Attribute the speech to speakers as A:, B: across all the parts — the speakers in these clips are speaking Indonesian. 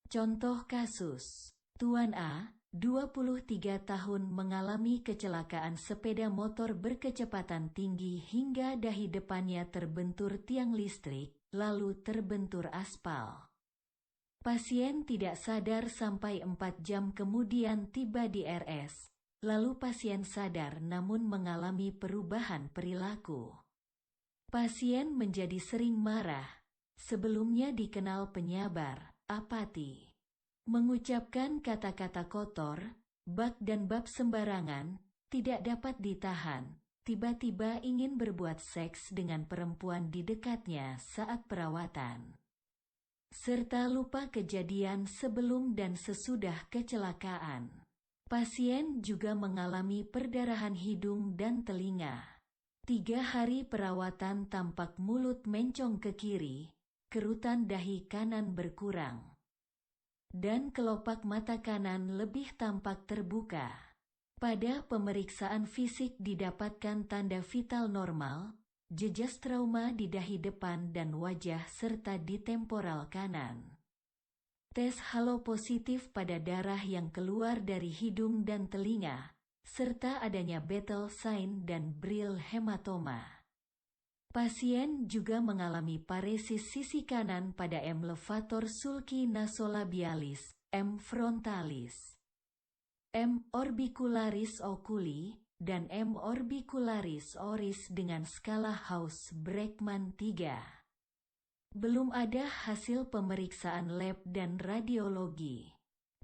A: Contoh kasus, Tuan A, 23 tahun mengalami kecelakaan sepeda motor berkecepatan tinggi hingga dahi depannya terbentur tiang listrik, lalu terbentur aspal. Pasien tidak sadar sampai 4 jam kemudian tiba di RS, lalu pasien sadar namun mengalami perubahan perilaku. Pasien menjadi sering marah, sebelumnya dikenal penyabar, apati. Mengucapkan kata-kata kotor, bak dan bab sembarangan, tidak dapat ditahan, tiba-tiba ingin berbuat seks dengan perempuan di dekatnya saat perawatan. Serta lupa kejadian sebelum dan sesudah kecelakaan. Pasien juga mengalami perdarahan hidung dan telinga. 3 hari perawatan tampak mulut mencong ke kiri, kerutan dahi kanan berkurang, dan kelopak mata kanan lebih tampak terbuka. Pada pemeriksaan fisik didapatkan tanda vital normal, jejas trauma di dahi depan dan wajah serta di temporal kanan. Tes halo positif pada darah yang keluar dari hidung dan telinga, serta adanya battle sign dan Brill hematoma. Pasien juga mengalami paresis sisi kanan pada M. levator sulci nasolabialis, M. frontalis, M. orbicularis oculi, dan M. orbicularis oris dengan skala Haus-Bregman 3. Belum ada hasil pemeriksaan lab dan radiologi.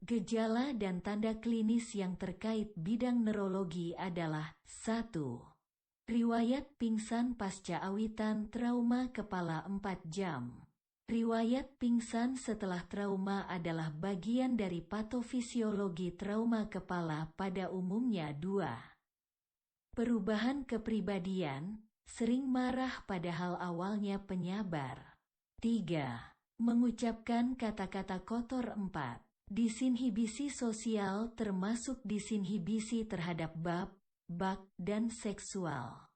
A: Gejala dan tanda klinis yang terkait bidang neurologi adalah 1. Riwayat pingsan pasca awitan trauma kepala 4 jam. Riwayat pingsan setelah trauma adalah bagian dari patofisiologi trauma kepala pada umumnya. 2. Perubahan kepribadian, sering marah padahal awalnya penyabar. 3. Mengucapkan kata-kata kotor. 4. Disinhibisi sosial termasuk disinhibisi terhadap bab, bak, dan seksual.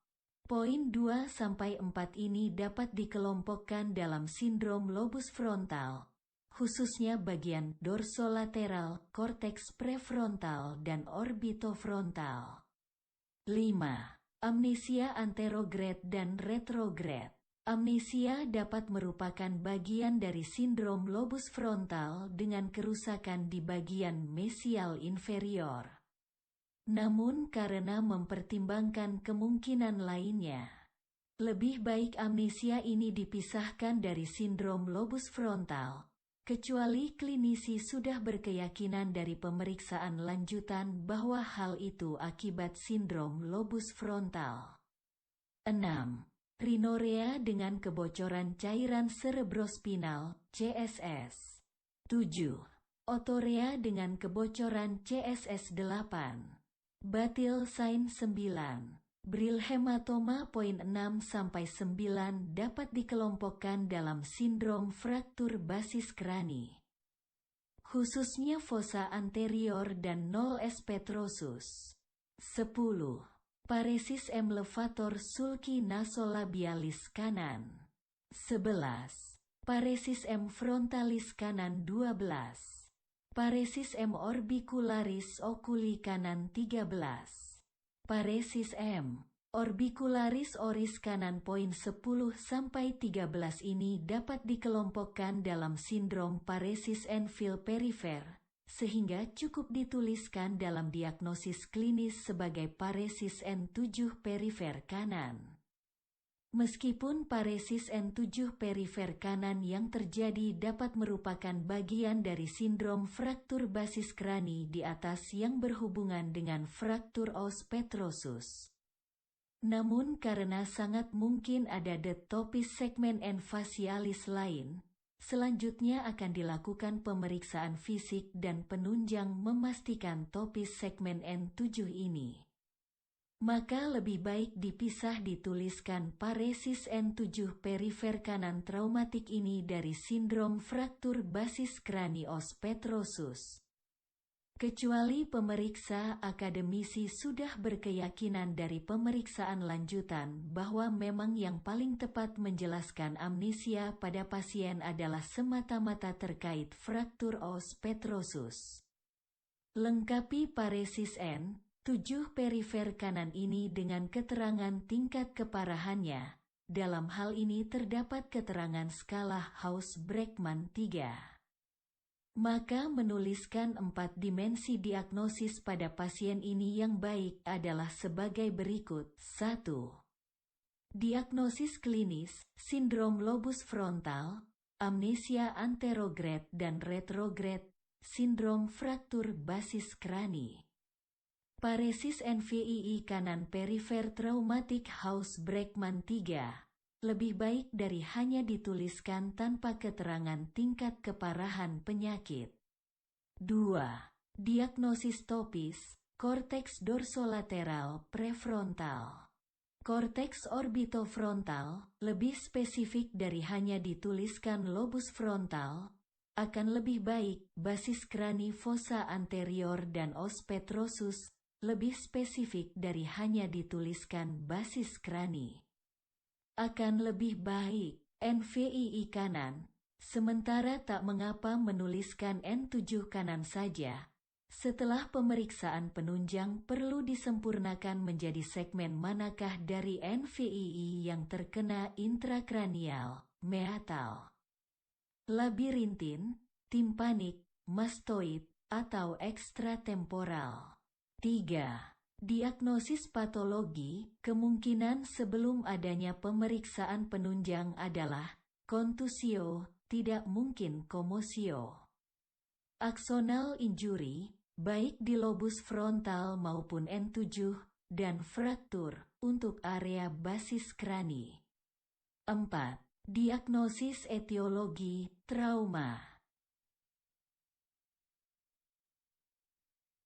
A: Poin 2-4 ini dapat dikelompokkan dalam sindrom lobus frontal, khususnya bagian dorsolateral, korteks prefrontal dan orbitofrontal. 5. Amnesia anterograd dan retrograd. Amnesia dapat merupakan bagian dari sindrom lobus frontal dengan kerusakan di bagian mesial inferior. Namun karena mempertimbangkan kemungkinan lainnya, lebih baik amnesia ini dipisahkan dari sindrom lobus frontal, kecuali klinisi sudah berkeyakinan dari pemeriksaan lanjutan bahwa hal itu akibat sindrom lobus frontal. 6. Rhinorea dengan kebocoran cairan cerebrospinal, CSS. 7. Otorea dengan kebocoran CSS8. Batil sign 9. Brill hematoma. Poin 6-9 dapat dikelompokkan dalam sindrom fraktur basis krani, khususnya fossa anterior dan 0 S petrosus. 10. Paresis M. levator sulci nasolabialis kanan. 11. Paresis M. frontalis kanan. 12. Paresis M. orbicularis oculi kanan. 13. Paresis M. orbicularis oris kanan. Poin 10-13 ini dapat dikelompokkan dalam sindrom paresis enfil perifer, sehingga cukup dituliskan dalam diagnosis klinis sebagai paresis N7 perifer kanan. Meskipun paresis N7 perifer kanan yang terjadi dapat merupakan bagian dari sindrom fraktur basis krani di atas yang berhubungan dengan fraktur os petrosus, namun karena sangat mungkin ada detopis segmen N facialis lain, selanjutnya akan dilakukan pemeriksaan fisik dan penunjang memastikan topis segmen N7 ini. Maka lebih baik dipisah dituliskan paresis N7 perifer kanan traumatik ini dari sindrom fraktur basis krani os petrosus. Kecuali pemeriksa akademisi sudah berkeyakinan dari pemeriksaan lanjutan bahwa memang yang paling tepat menjelaskan amnesia pada pasien adalah semata-mata terkait fraktur os petrosus. Lengkapi paresis N7 perifer kanan ini dengan keterangan tingkat keparahannya. Dalam hal ini terdapat keterangan skala Haus-Bregman 3. Maka menuliskan 4 dimensi diagnosis pada pasien ini yang baik adalah sebagai berikut. 1. Diagnosis klinis, sindrom lobus frontal, amnesia anterograde dan retrograde, sindrom fraktur basis krani. Paresis NVII kanan perifer traumatik Haus-Bregman 3. Lebih baik dari hanya dituliskan tanpa keterangan tingkat keparahan penyakit. 2. Diagnosis topis, korteks dorsolateral prefrontal. Korteks orbitofrontal, lebih spesifik dari hanya dituliskan lobus frontal, akan lebih baik basis krani fossa anterior dan os petrosus, lebih spesifik dari hanya dituliskan basis krani. Akan lebih baik NVII kanan, sementara tak mengapa menuliskan N7 kanan saja. Setelah pemeriksaan penunjang perlu disempurnakan menjadi segmen manakah dari NVII yang terkena intrakranial, meatal, labirintin, timpanik, mastoid, atau ekstratemporal. 3. Diagnosis patologi, kemungkinan sebelum adanya pemeriksaan penunjang adalah kontusio, tidak mungkin komosio. Aksonal injury, baik di lobus frontal maupun N7, dan fraktur, untuk area basis krani. 4. Diagnosis etiologi, trauma.